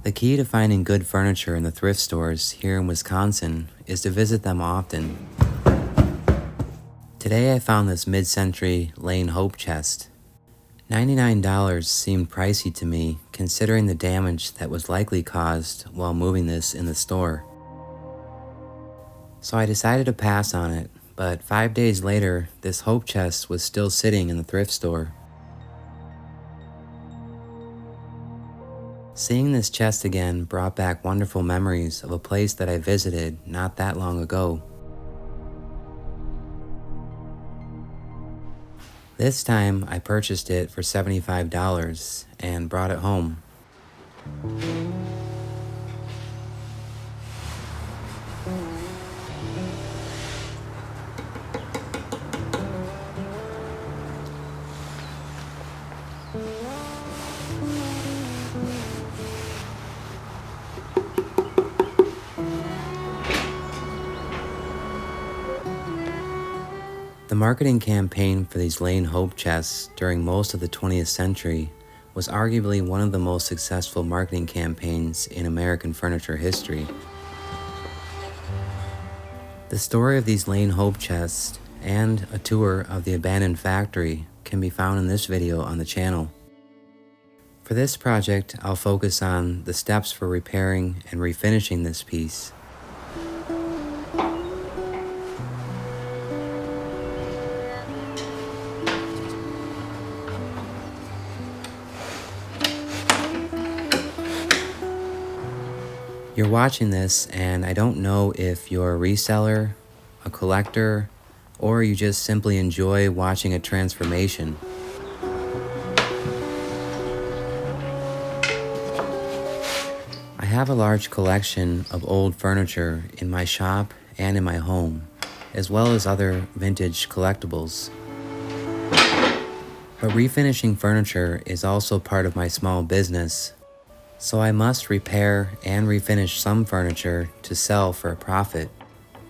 The key to finding good furniture in the thrift stores here in Wisconsin is to visit them often. Today I found this mid-century Lane Hope chest. $99 seemed pricey to me considering the damage that was likely caused while moving this in the store. So I decided to pass on it, but 5 days later this Hope chest was still sitting in the thrift store. Seeing this chest again brought back wonderful memories of a place that I visited not that long ago. This time I purchased it for $75 and brought it home. The marketing campaign for these Lane Hope chests during most of the 20th century was arguably one of the most successful marketing campaigns in American furniture history. The story of these Lane Hope chests and a tour of the abandoned factory can be found in this video on the channel. For this project, I'll focus on the steps for repairing and refinishing this piece. You're watching this and I don't know if you're a reseller, a collector, or you just simply enjoy watching a transformation. I have a large collection of old furniture in my shop and in my home, as well as other vintage collectibles. But refinishing furniture is also part of my small business. So I must repair and refinish some furniture to sell for a profit.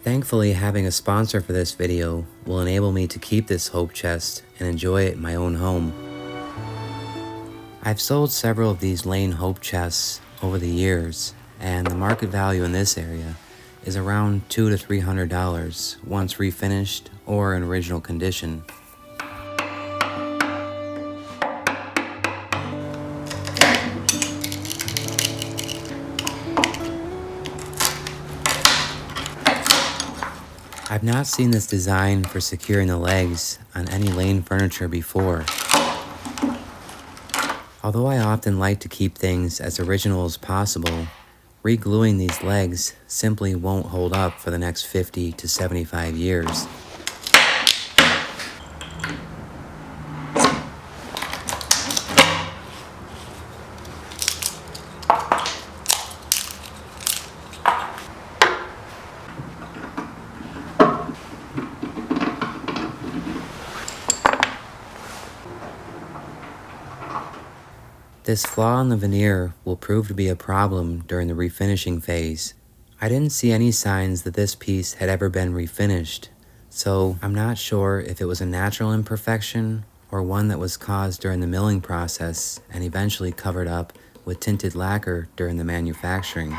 Thankfully, having a sponsor for this video will enable me to keep this Hope chest and enjoy it in my own home. I've sold several of these Lane Hope chests over the years, and the market value in this area is around $200 to $300 once refinished or in original condition. I've not seen this design for securing the legs on any Lane furniture before. Although I often like to keep things as original as possible, re-gluing these legs simply won't hold up for the next 50 to 75 years. This flaw in the veneer will prove to be a problem during the refinishing phase. I didn't see any signs that this piece had ever been refinished, so I'm not sure if it was a natural imperfection or one that was caused during the milling process and eventually covered up with tinted lacquer during the manufacturing.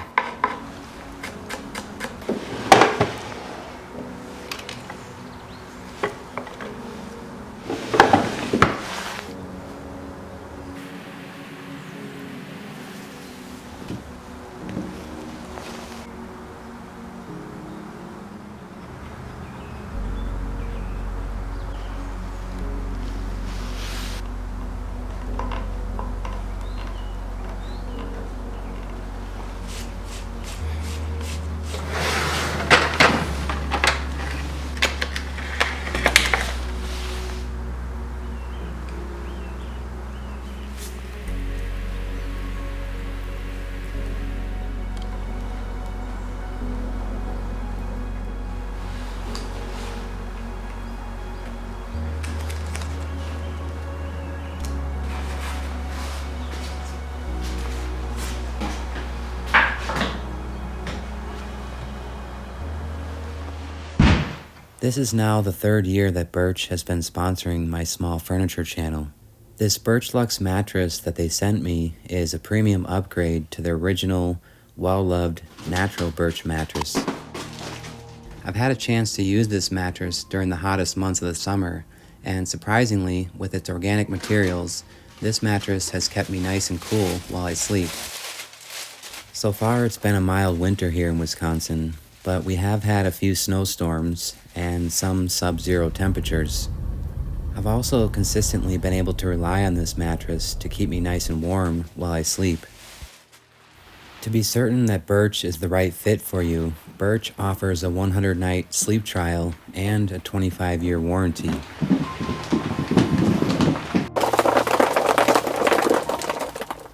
This is now the third year that Birch has been sponsoring my small furniture channel. This Birch Luxe mattress that they sent me is a premium upgrade to their original, well-loved natural birch mattress. I've had a chance to use this mattress during the hottest months of the summer, and surprisingly, with its organic materials, this mattress has kept me nice and cool while I sleep. So far, it's been a mild winter here in Wisconsin, but we have had a few snowstorms and some sub-zero temperatures. I've also consistently been able to rely on this mattress to keep me nice and warm while I sleep. To be certain that Birch is the right fit for you, Birch offers a 100-night sleep trial and a 25-year warranty.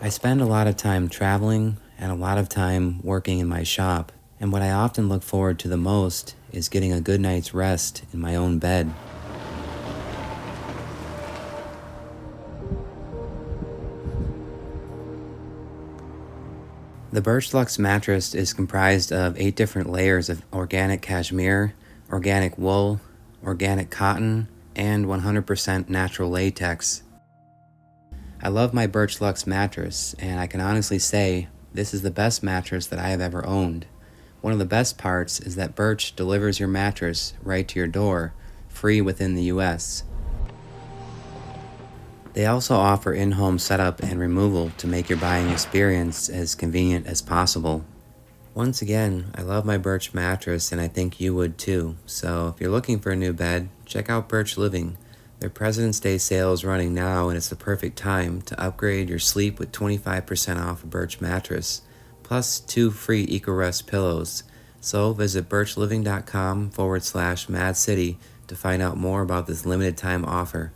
I spend a lot of time traveling and a lot of time working in my shop, and what I often look forward to the most is getting a good night's rest in my own bed. The Birch Luxe mattress is comprised of 8 different layers of organic cashmere, organic wool, organic cotton, and 100% natural latex. I love my Birch Luxe mattress, and I can honestly say this is the best mattress that I have ever owned. One of the best parts is that Birch delivers your mattress right to your door, free within the US. They also offer in-home setup and removal to make your buying experience as convenient as possible. Once again, I love my Birch mattress and I think you would too, so if you're looking for a new bed, check out Birch Living. Their President's Day sale is running now and it's the perfect time to upgrade your sleep with 25% off a Birch mattress, plus 2 free EcoRest pillows. So visit birchliving.com/MadCity to find out more about this limited time offer.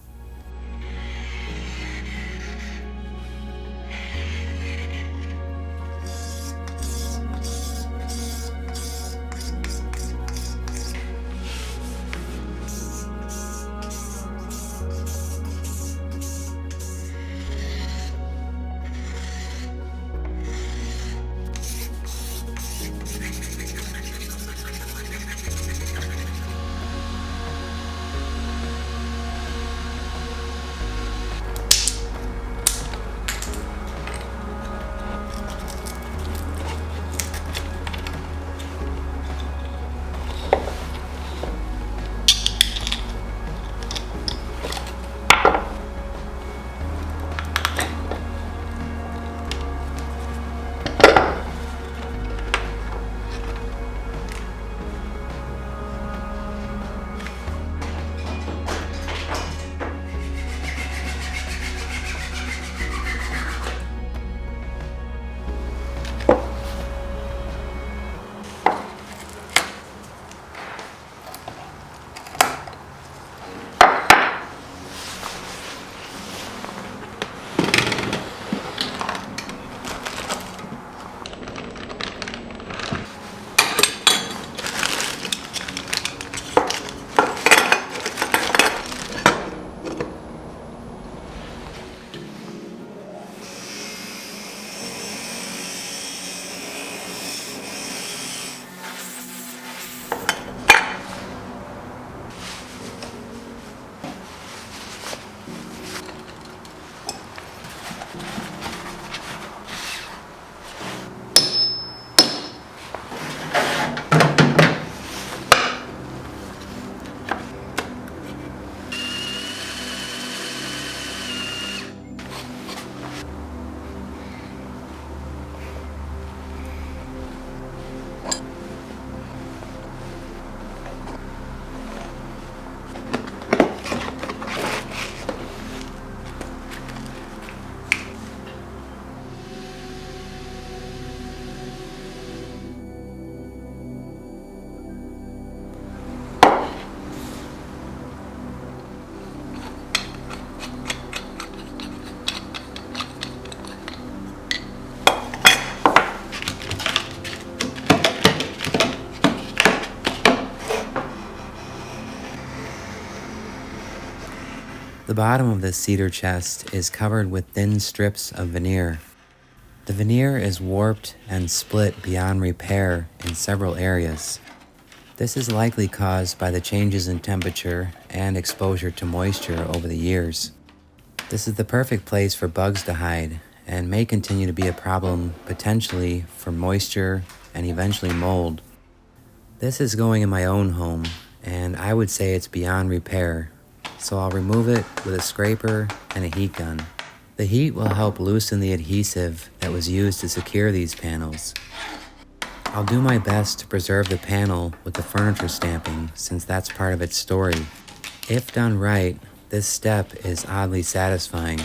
The bottom of this cedar chest is covered with thin strips of veneer. The veneer is warped and split beyond repair in several areas. This is likely caused by the changes in temperature and exposure to moisture over the years. This is the perfect place for bugs to hide and may continue to be a problem potentially for moisture and eventually mold. This is going in my own home, and I would say it's beyond repair, so I'll remove it with a scraper and a heat gun. The heat will help loosen the adhesive that was used to secure these panels. I'll do my best to preserve the panel with the furniture stamping since that's part of its story. If done right, this step is oddly satisfying.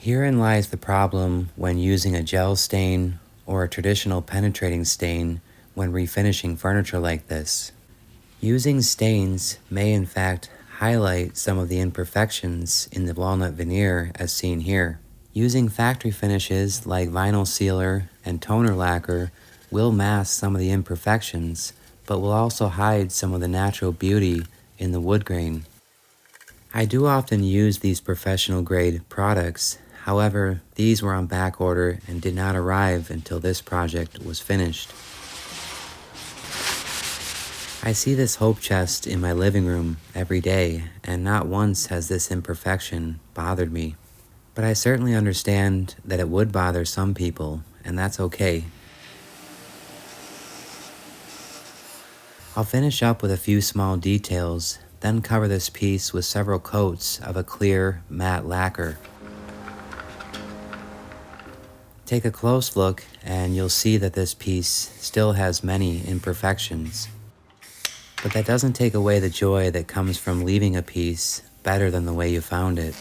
Herein lies the problem when using a gel stain or a traditional penetrating stain when refinishing furniture like this. Using stains may in fact highlight some of the imperfections in the walnut veneer as seen here. Using factory finishes like vinyl sealer and toner lacquer will mask some of the imperfections, but will also hide some of the natural beauty in the wood grain. I do often use these professional grade products, however, these were on back order and did not arrive until this project was finished. I see this hope chest in my living room every day, and not once has this imperfection bothered me. But I certainly understand that it would bother some people, and that's okay. I'll finish up with a few small details, then cover this piece with several coats of a clear, matte lacquer. Take a close look and you'll see that this piece still has many imperfections. But that doesn't take away the joy that comes from leaving a piece better than the way you found it.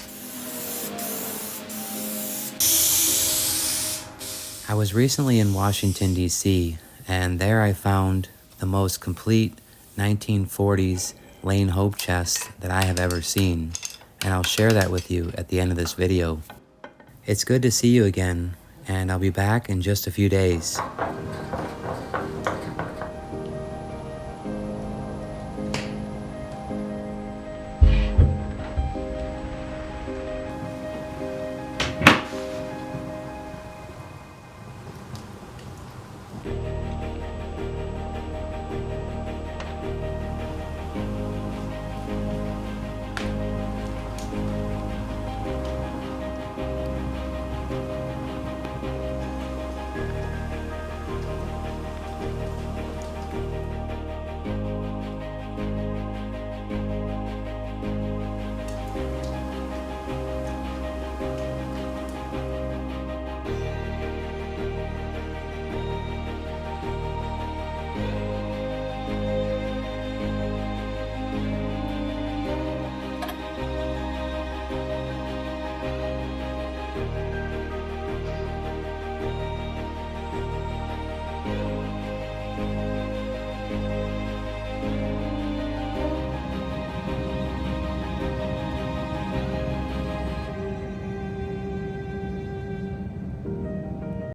I was recently in Washington, D.C., and there I found the most complete 1940s Lane Hope chest that I have ever seen, and I'll share that with you at the end of this video. It's good to see you again, and I'll be back in just a few days.